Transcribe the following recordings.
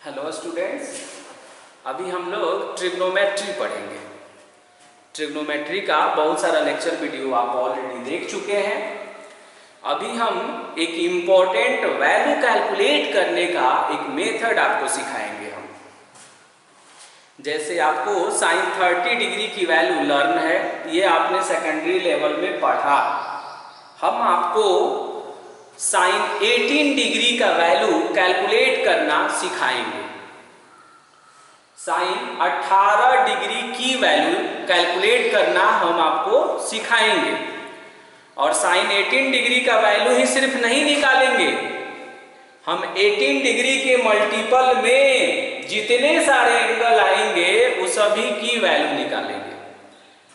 Hello students, अभी हम लोग ट्रिग्नोमेट्री पढ़ेंगे। ट्रिग्नोमेट्री का बहुत सारा लेक्चर वीडियो आप ऑलरेडी देख चुके हैं। अभी हम एक इम्पोर्टेंट वैल्यू कैलकुलेट करने का एक मेथड आपको सिखाएंगे। हम जैसे आपको साइन 30 डिग्री की वैल्यू लर्न है, ये आपने सेकेंडरी लेवल में पढ़ा। हम आपको साइन 18 डिग्री का वैल्यू कैलकुलेट करना सिखाएंगे। साइन 18 डिग्री की वैल्यू कैलकुलेट करना हम आपको सिखाएंगे। और साइन 18 डिग्री का वैल्यू ही सिर्फ नहीं निकालेंगे, हम 18 डिग्री के मल्टीपल में जितने सारे एंगल आएंगे वो सभी की वैल्यू निकालेंगे।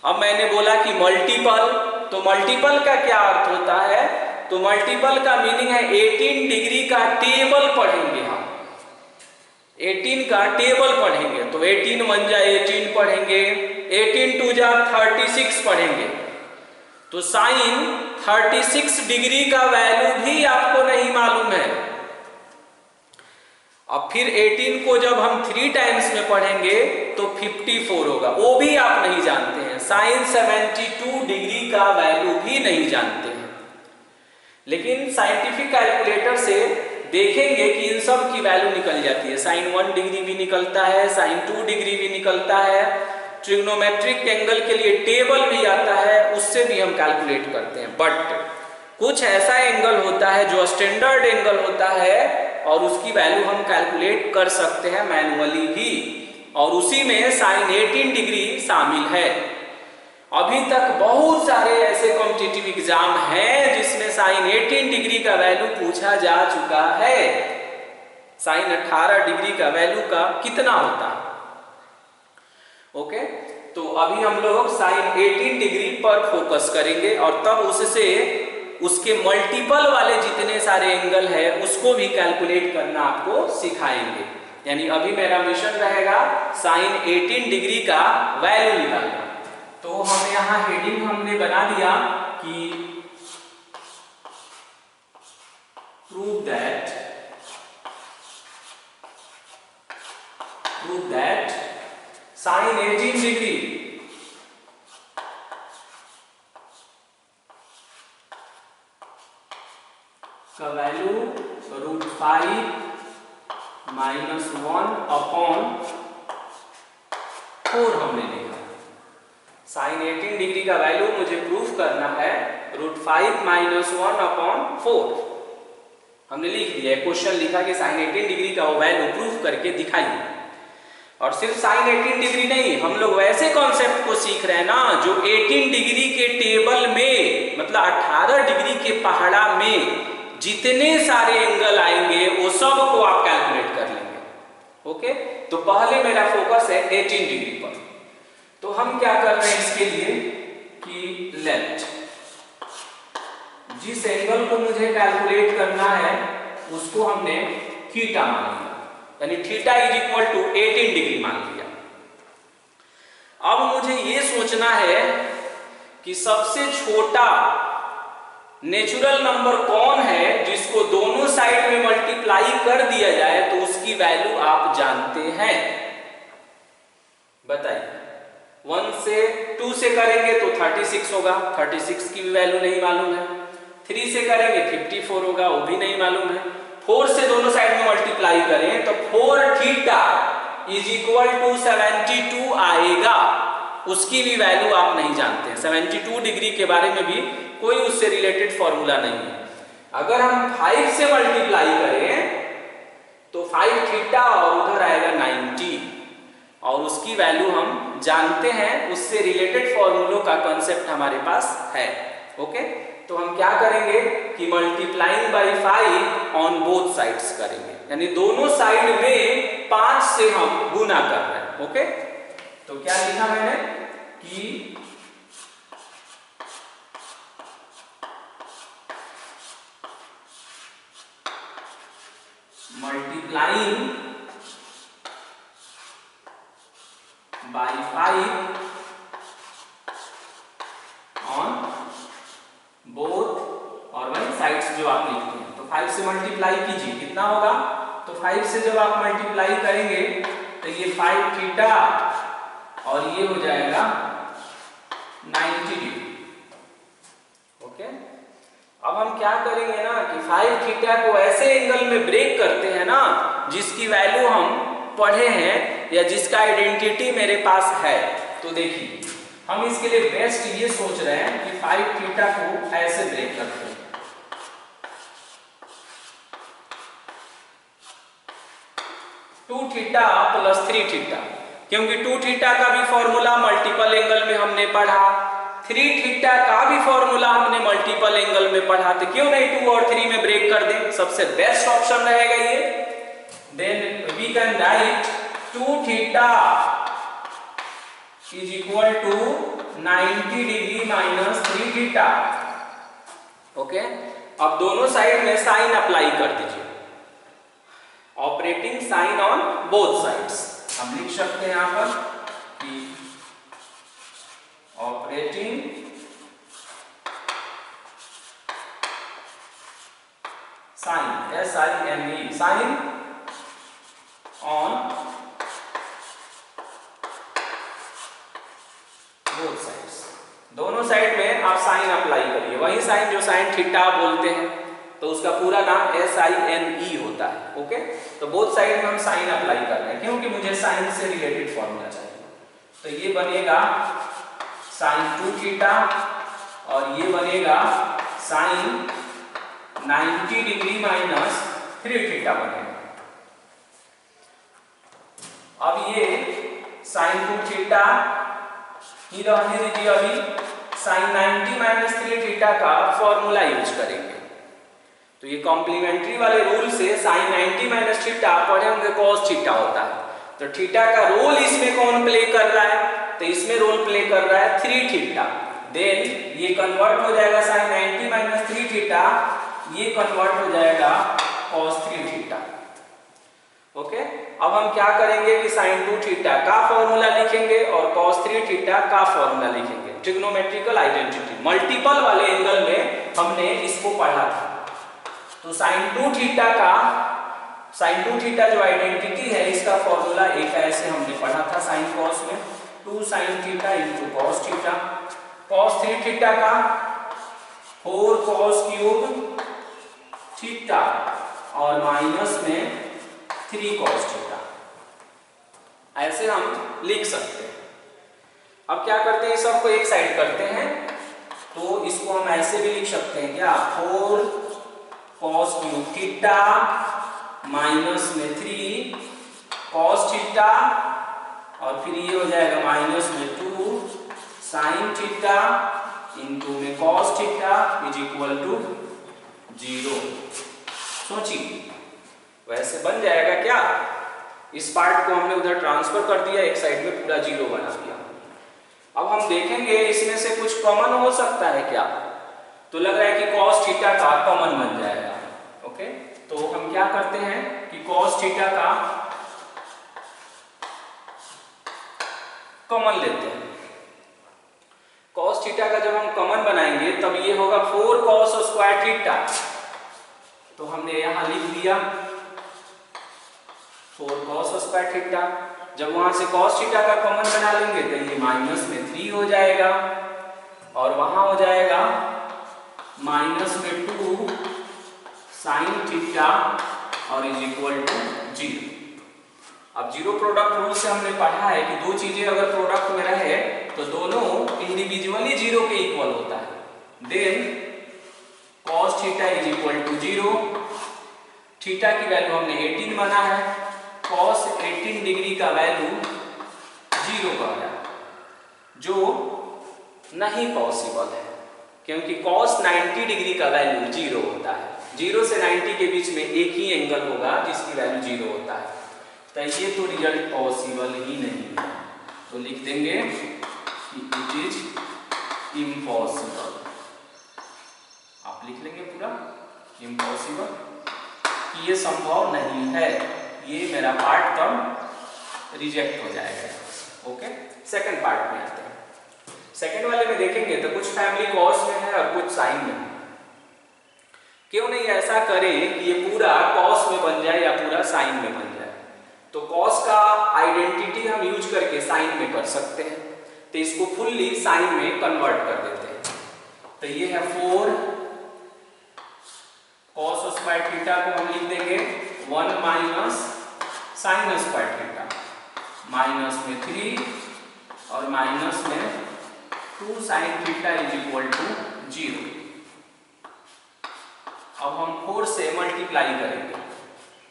अब मैंने बोला कि मल्टीपल, तो मल्टीपल का क्या अर्थ होता है? तो मल्टीपल का मीनिंग है 18 डिग्री का टेबल पढ़ेंगे। हम 18 का टेबल पढ़ेंगे, तो 18 1 जा 18 पढ़ेंगे, 18 2 जा 36 पढ़ेंगे। तो साइन 36 डिग्री का वैल्यू भी आपको नहीं मालूम है। अब फिर 18 को जब हम 3 टाइम्स में पढ़ेंगे तो 54 होगा, वो भी आप नहीं जानते हैं। साइन 72 डिग्री का वैल्यू भी नहीं जानते हैं। लेकिन साइंटिफिक कैलकुलेटर से देखेंगे कि इन सब की वैल्यू निकल जाती है। साइन 1 डिग्री भी निकलता है, साइन 2 डिग्री भी निकलता है। ट्रिग्नोमेट्रिक एंगल के लिए टेबल भी आता है, उससे भी हम कैलकुलेट करते हैं। बट कुछ ऐसा एंगल होता है जो स्टैंडर्ड एंगल होता है और उसकी वैल्यू हम कैलकुलेट कर सकते हैं मैनुअली भी, और उसी में साइन 18 डिग्री शामिल है। अभी तक बहुत सारे ऐसे कॉम्पिटिटिव एग्जाम हैं जिसमें साइन 18 डिग्री का वैल्यू पूछा जा चुका है। साइन 18 डिग्री का वैल्यू का कितना होता है? ओके, तो अभी हम लोग साइन 18 डिग्री पर फोकस करेंगे और तब उससे उसके मल्टीपल वाले जितने सारे एंगल है उसको भी कैलकुलेट करना आपको सिखाएंगे। यानी अभी मेरा मिशन रहेगा साइन 18 डिग्री का वैल्यू निकालना। तो हम यहाँ हेडिंग हमने बना दिया कि प्रूव दैट साइन 18 डिग्री का वैल्यू √5 -1/4 हमने लिखा। साइन 18 डिग्री का वैल्यू मुझे प्रूफ करना है √5 -1/4। हमने लिख दिया, क्वेश्चन लिखा कि साइन 18 डिग्री का वैल्यू प्रूफ करके दिखाइए। और सिर्फ साइन 18 डिग्री नहीं, हम लोग वैसे कॉन्सेप्ट को सीख रहे हैं ना जो 18 डिग्री के टेबल में, मतलब 18 डिग्री के पहाड़ा में जितने सारे एंगल आएंगे वो सब को आप कैलकुलेट कर लेंगे। ओके, तो पहले मेरा फोकस है 18 डिग्री पर। तो हम क्या कर रहे हैं इसके लिए कि लेट जिस एंगल को मुझे कैलकुलेट करना है उसको हमने थीटा मान लिया, यानी थीटा = 18 डिग्री मान लिया। अब मुझे ये सोचना है कि सबसे छोटा नेचुरल नंबर कौन है जिसको दोनों साइड में मल्टीप्लाई कर दिया जाए तो उसकी वैल्यू आप जानते हैं, बताइए। 1 से 2 से करेंगे तो 36 होगा, 36 की भी वैल्यू नहीं मालूम है। 3 से करेंगे 54 होगा, वो भी नहीं मालूम है। 4 से दोनों साइड में मल्टीप्लाई करें तो 4 थीटा = 72 आएगा, उसकी भी वैल्यू आप नहीं जानते हैं। 72 डिग्री के बारे में भी कोई उससे रिलेटेड फॉर्मूला नहीं है। अगर हम 5 से मल्टीप्लाई करें तो 5 थीटा और उधर आएगा 90, और उसकी वैल्यू हम जानते हैं, उससे रिलेटेड फॉर्मूलों का कॉन्सेप्ट हमारे पास है। ओके, तो हम क्या करेंगे कि multiplying by 5 on both sides करेंगे, यानी दोनों साइड में 5 से हम गुना कर रहे हैं। ओके, तो क्या लिखा मैंने कि मल्टीप्लाइंग बाई 5 ऑन बोथ और वन साइड्स जो आप लिखते हैं, तो 5 से मल्टीप्लाई कीजिए, कितना होगा? तो 5 से जब आप मल्टीप्लाई करेंगे तो ये 5 थीटा और ये हो जाएगा 90 डिग्री। ओके, अब हम क्या करेंगे ना कि 5 थीटा को ऐसे एंगल में ब्रेक करते हैं ना जिसकी वैल्यू हम पढ़े हैं या जिसका आइडेंटिटी मेरे पास है। तो देखिए हम इसके लिए बेस्ट ये सोच रहे हैं कि 5 थीटा को ऐसे ब्रेक करते हैं। टू थीटा प्लस 3 थीटा, क्योंकि 2 थीटा का भी फॉर्मूला मल्टीपल एंगल में हमने पढ़ा, 3 थीटा का भी फॉर्मूला हमने मल्टीपल एंगल में पढ़ा, तो क्यों नहीं 2 और 3 में ब्रेक कर दें, सबसे बेस्ट ऑप्शन रहेगा ये। Then we can write 2 theta is equal to 90 degree minus 3 theta. Okay, अब दोनों साइड में साइन अप्लाई कर दीजिए, operating sine on both sides. हम लिख सकते हैं यहां पर कि operating sine SINE sine on both sides. दोनों साइड में आप साइन अप्लाई करिए, वही साइन जो साइन थीटा बोलते हैं, तो उसका पूरा नाम SINE होता है। ओके, तो बोथ साइड में हम साइन अप्लाई कर रहे हैं क्योंकि मुझे साइन से रिलेटेड फॉर्मूला चाहिए। तो ये बनेगा साइन 2 थीटा और ये बनेगा साइन 90 डिग्री माइनस 3 थीटा बनेगा। अब ये साइन 2 थीटा ही रहने दीजिए, अभी साइन 90 माइनस 3 थीटा का फॉर्मूला यूज करेंगे। तो ये कॉम्प्लीमेंट्री वाले रूल से साइन 90 माइनस थीटा पढ़े होंगे कॉस थीटा होता है, तो थीटा का रोल इसमें कौन प्ले कर रहा है, तो इसमें रोल प्ले कर रहा है 3 थीटा। देन ये कन्वर्ट हो जाएगा साइन 90 माइनस 3 थीटा, ये कन्वर्ट हो जाएगा कॉस 3 थीटा। ओके, अब हम क्या करेंगे कि साइन 2 थीटा का फॉर्मूला लिखेंगे और कॉस 3 थीटा का फॉर्मूला लिखेंगे। ट्रिग्नोमेट्रिकल आइडेंटिटी मल्टीपल वाले एंगल में हमने इसको पढ़ा था। तो साइन 2 थीटा का, साइन 2 थीटा जो आइडेंटिटी है इसका फॉर्मूला एक ऐसे हमने पढ़ा था साइन कॉस में, 2 sine theta into cos theta. Cos 3 theta का 4 कॉस क्यूब थीटा और माइनस में 3 कॉस थीटा, ऐसे हम लिख सकते हैं। अब क्या करते हैं, सबको एक साइड करते हैं, तो इसको हम ऐसे भी लिख सकते हैं क्या, 4 कॉस क्यूब थीटा माइनस में 3 कॉस थीटा और फिर ये हो जाएगा माइनस में 2 साइन थीटा इंटू में cos theta is equal to 0। सोचिए वैसे बन जाएगा क्या, इस पार्ट को हमने उधर ट्रांसफर कर दिया, एक साइड में पूरा 0 बना दिया। अब हम देखेंगे इसमें से कुछ कॉमन हो सकता है क्या, तो लग रहा है कि कॉस थीटा का कॉमन बन जाएगा। ओके, तो हम क्या करते हैं कि कॉस थीटा का कॉमन लेते हैं। कॉस थीटा का जब हम कॉमन बनाएंगे तब ये होगा 4 कॉस स्क्वायर थीटा, तो हमने यहां लिख दिया 4 कॉस स्क्वायर थीटा। जब वहां से कॉस थीटा का कॉमन बना लेंगे तो ये माइनस में 3 हो जाएगा और वहां हो जाएगा माइनस में 2 साइन थीटा और इज इक्वल टू 0। अब जीरो प्रोडक्ट रूल से हमने पढ़ा है कि दो चीजें अगर प्रोडक्ट में रहे तो दोनों इंडिविजुअली 0 के इक्वल होता है। Then cos theta is equal to 0, theta की वैल्यू हमने 18 माना है, cos 18 डिग्री का वैल्यू 0 का है, जो नहीं पॉसिबल है क्योंकि cos 90 डिग्री का वैल्यू 0 होता है। 0 से 90 के बीच में एक ही एंगल होगा जिसकी वैल्यू 0 होता है, तो ये तो रिजल्ट पॉसिबल ही नहीं है। तो लिख देंगे कि इट इज इम्पॉसिबल, आप लिख लेंगे पूरा इम्पॉसिबल, कि ये संभव नहीं है, ये मेरा पार्ट तब रिजेक्ट हो जाएगा। ओके, सेकंड पार्ट में आते हैं। सेकंड वाले में देखेंगे तो कुछ फैमिली कॉस में है और कुछ साइन में है। क्यों नहीं ऐसा करें कि ये पूरा कॉस में बन जाए या पूरा साइन में बन जाए। तो कॉस का आइडेंटिटी हम यूज करके साइन में कर सकते हैं, तो इसको फुल्ली साइन में कन्वर्ट कर देते हैं। तो ये है 4 कॉस स्क्वायर थीटा को हम लिख देंगे 1 minus sine square theta, minus में 3 और माइनस में 2 sine theta is equal to 0। अब हम 4 से मल्टीप्लाई करेंगे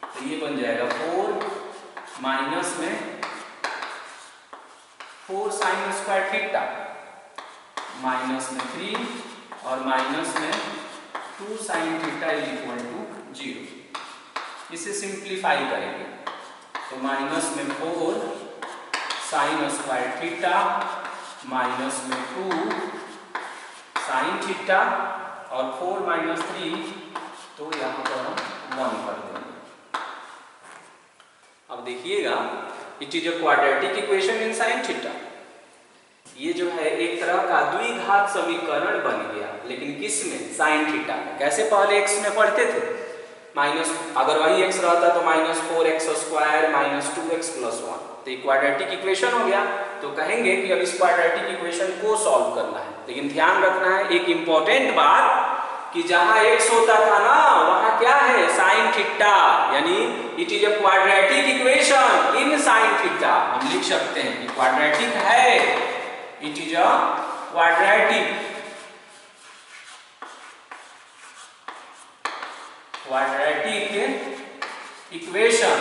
तो ये बन जाएगा 4 माइनस में 4 साइन स्क्वायर थीटा, माइनस में 3 और माइनस में 2 sine theta is equal to 0। इसे सिंप्लीफाई करेंगे तो माइनस में 4 साइन स्क्वायर थीटा माइनस में 2 साइन थीटा और 4 माइनस 3, तो यहाँ पर हम 1 कर देंगे। अब देखिएगा, it is a quadratic equation in sine theta. ये जो है एक तरह का द्विघात समीकरण बन गया, लेकिन किस में? साइन थीटा में। कैसे पहले x में पढ़ते थे, माइनस, अगर वही x रहता तो minus 4x square minus 2x plus 1, तो ये क्वाड्रेटिक इक्वेशन हो गया। तो कहेंगे कि अब इस क्वाड्रेटिक इक्वेशन को सॉल्व करना है, लेकिन ध्यान रखना है एक इंपॉर्टेंट बात कि जहां x होता था ना वहां क्या है? साइन थीटा, यानी it is a quadratic equation in sine theta. हम लिख सकते हैं कि क्वाड्रेटिक है, it is a quadratic equation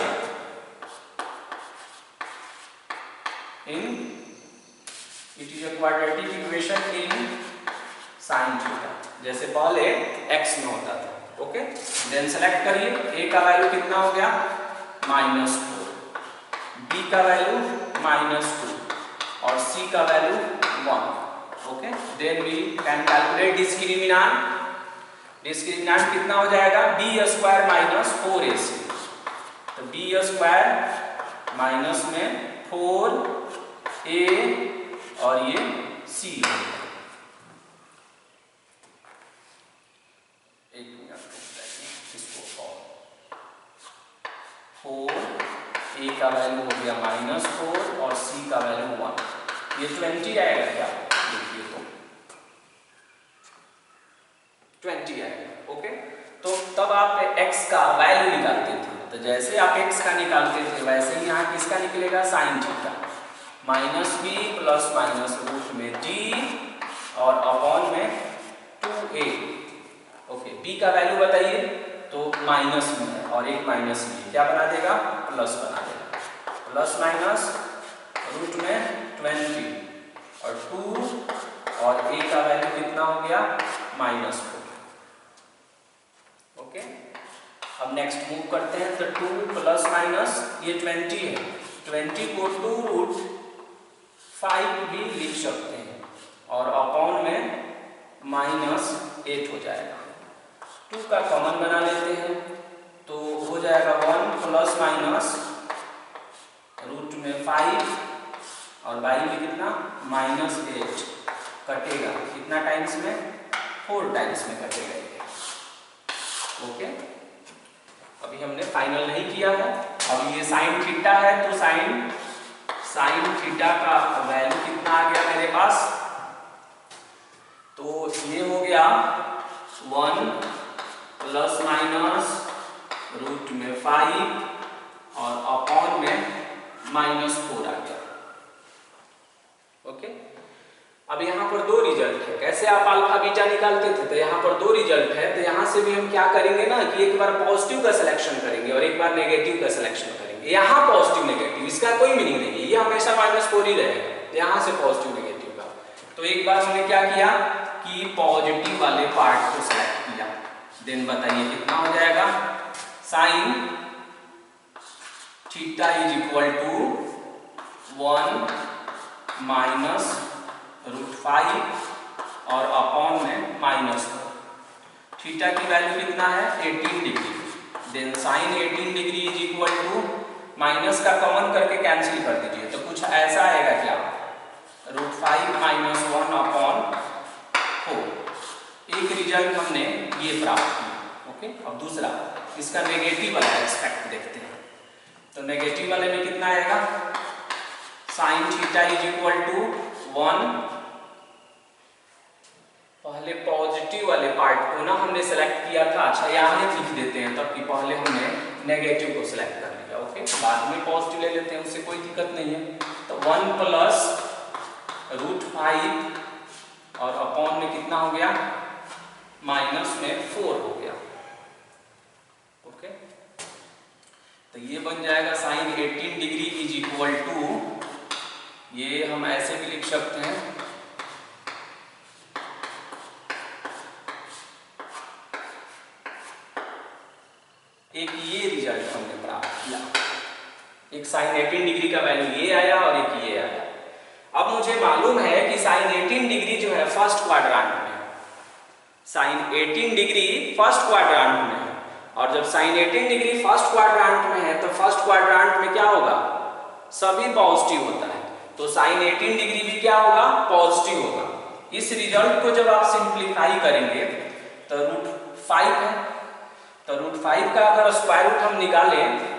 in it is a quadratic equation in sine theta, जैसे पहले x में होता था। ओके, देन सेलेक्ट करिए, a का वैल्यू कितना हो गया? -4, b का वैल्यू -2 और c का value 1। Okay, then we can calculate discriminant. Discriminant कितना हो जाएगा? b स्क्वायर माइनस 4ac, तो b स्क्वायर माइनस में 4a और ये c। एक मिनट इसको 4a का वैल्यू हो गया -4 और c का वैल्यू 1, ये 20 आएगा क्या? देखिए तो 20 आएगा। ओके, तो तब आप x का वैल्यू निकालते थे, तो जैसे आप x का निकालते थे वैसे ही यहाँ किसका निकलेगा? Sine theta, -b plus minus root में d और अपॉन में 2a। ओके, b का वैल्यू बताइए, तो माइनस में है और एक माइनस में क्या बना देगा? प्लस बना देगा, प्लस माइनस रूट में 20 और 2 और a का वैल्यू कितना हो गया? -4। ओके, अब नेक्स्ट मूव करते हैं, तो 2 प्लस माइनस ये 20 है, 20 को 2√5 भी लिख सकते हैं और अपॉन में -8 हो जाएगा। 2 का कॉमन बना लेते हैं तो हो जाएगा 1 प्लस माइनस रूट में 5 और बाई में कितना? -8 कटेगा कितना टाइम्स में? 4 टाइम्स में कटेगा। ओके, अभी हमने फाइनल नहीं किया है। अब ये साइन थीटा है, तो साइन थीटा का वैल्यू कितना आ गया मेरे पास? तो ये हो गया 1 प्लस माइनस रूट में 5 और अपॉन में -4 आ गया। ओके, अब यहाँ पर 2 रिजल्ट है। कैसे आप अल्फा बीटा निकालते थे, तो यहाँ पर 2 रिजल्ट है, तो यहाँ से भी हम क्या करेंगे ना कि एक बार पॉजिटिव का सिलेक्शन करेंगे और एक बार नेगेटिव का सिलेक्शन करेंगे। यहाँ पॉजिटिव नेगेटिव इसका कोई मीनिंग नहीं है, ये हमेशा -4 ही रहेगा, यहाँ से पॉजिटिव नेगेटिव का। तो एक बार हमने क्या किया कि पॉजिटिव वाले पार्ट को सिलेक्ट किया, देन बताइए कितना हो जाएगा? Sine theta is equal to 1 minus √5 और अपॉन में -4। थीटा की वैल्यू कितना है? 18 degree. Then sine 18 degree is equal to, minus का कॉमन करके कैंसिल कर दीजिए, तो कुछ ऐसा आएगा क्या? √5 - 1 अपॉन 4। एक रिजल्ट हमने ये प्राप्त किया। ओके, ओके, अब दूसरा इसका नेगेटिव वाला एस्पेक्ट देखते हैं। तो नेगेटिव वाले में कितना आएगा, sine theta is equal to 1। पहले पॉजिटिव वाले पार्ट को ना हमने सेलेक्ट किया था, अच्छा यहाँ लिख देते हैं तब कि पहले हमने नेगेटिव को सिलेक्ट कर लिया। ओके, बाद में पॉजिटिव ले लेते हैं, उससे कोई दिक्कत नहीं है। तो 1 प्लस √5 और अपॉन में कितना हो गया, माइनस में 4 हो गया। ओके, तो ये बन जाएगा sine 18 degree is equal to, ये हम ऐसे भी लिख सकते हैं, एक ये रिजल्ट हमने प्राप्त किया, एक साइन 18 डिग्री का वैल्यू ये आया और एक ये आया। अब मुझे मालूम है कि साइन 18 डिग्री जो है फर्स्ट क्वाड्रेंट में है, साइन 18 डिग्री फर्स्ट क्वाड्रेंट में है, और जब साइन 18 डिग्री फर्स्ट क्वाड्रेंट में है तो फर्स्ट क्वाड्रेंट में क्या होगा, सभी पॉजिटिव होता है, तो साइन 18 डिग्री भी क्या होगा, पॉजिटिव होगा। इस रिजल्ट को जब आप सिंप्लीफाई करेंगे तो √5 है, तो √5 का अगर स्क्वायर रूट हम निकालें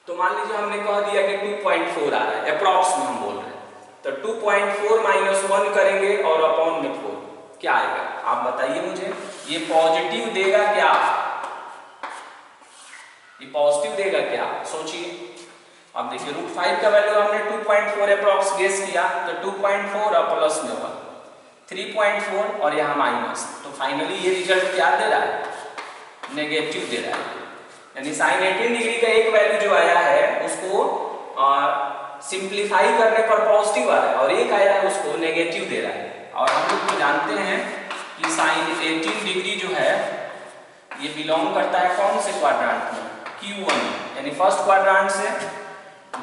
तो मान लीजिए हमने कह दिया कि 2.4 आ रहा है, अप्रॉक्स में हम बोल रहे हैं, तो 2.4 माइनस 1 करेंगे और अपॉन में 4 क्या आएगा, आप बताइए मुझे। ये पॉजिटिव देगा क्या, ये पॉजिटिव देगा क्या, सोचिए। अब देखिए √5 का वैल्यू हमने 2.4 अप्रॉक्स गेस किया, तो 2.4 और प्लस में 1 3.4 और यहाँ माइनस, तो फाइनली ये रिजल्ट क्या दे रहा है, नेगेटिव दे रहा है। यानी साइन 18 डिग्री का एक वैल्यू जो आया है उसको सिंप्लीफाई करने पर पॉजिटिव आ रहा है और एक आया है उसको नेगेटिव दे रहा है। और हम लोग तो जानते हैं कि साइन 18 डिग्री जो है ये बिलोंग करता है कौन से क्वाड्रेंट में, Q1 यानी फर्स्ट क्वाड्रेंट से।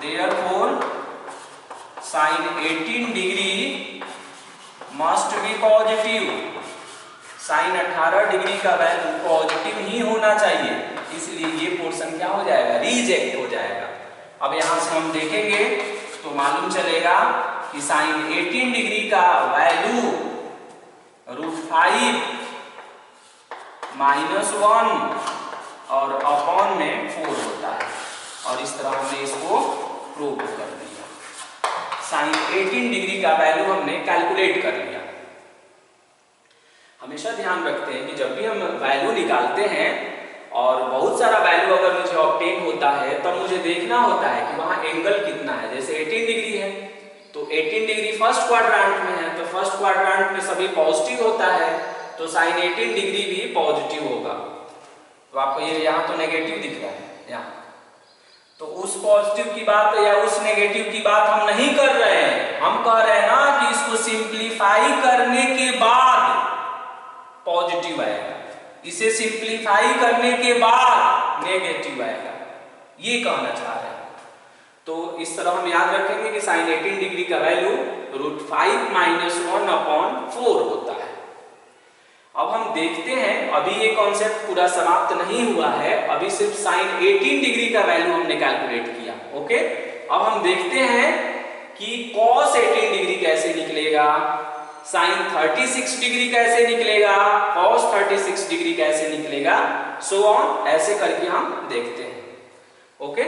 Therefore sine 18 degree must be positive, sine 18 degree का वैल्यू पॉजिटिव ही होना चाहिए, इसलिए ये पोर्शन क्या हो जाएगा, रिजेक्ट हो जाएगा। अब यहां से हम देखेंगे तो मालूम चलेगा कि साइन 18 डिग्री का वैल्यू √5 माइनस 1 और अपॉन में 4 होता है, और इस तरह हमने इसको प्रूव कर दिया। साइन 18 डिग्री का वैल्यू हमने कैलकुलेट कर लिया। हमेशा ध्यान रखते हैं कि जब भी हम वैल्यू निकालते हैं और बहुत सारा वैल्यू अगर मुझे ऑब्टेन होता है तब मुझे देखना होता है कि वहाँ एंगल कितना है। जैसे 18 डिग्री है तो 18 डिग्री फर्स्ट क्वाड्रेंट में है, तो फर्स्ट क्वाड्रेंट में सभी पॉजिटिव होता है, तो साइन 18 डिग्री भी पॉजिटिव होगा। तो आपको ये यहाँ तो नेगेटिव दिख रहा है यहाँ, तो उस पॉजिटिव की बात या उस नेगेटिव की बात हम नहीं कर रहे हैं, हम कह रहे हैं ना कि इसको सिंप्लीफाई करने के बाद पॉजिटिव आएगा, इसे सिंप्लीफाई करने के बाद नेगेटिव आएगा, ये कहना चाह रहे हैं। तो इस तरह हम याद रखेंगे कि साइन 18 डिग्री का वैल्यू √5 माइनस 1 अपॉन 4 होता है। अब हम देखते हैं, अभी ये कॉन्सेप्ट पूरा समाप्त नहीं हुआ है, अभी सिर्फ साइन 18 डिग्री का वैल्यू हमने कैलकुलेट किया। ओके, अब हम देखते हैं कि कॉस 18 डिग्री कैसे निकलेगा, साइन 36 डिग्री कैसे निकलेगा, कॉस 36 डिग्री कैसे निकलेगा, सो ऑन, ऐसे करके हम देखते हैं। ओके।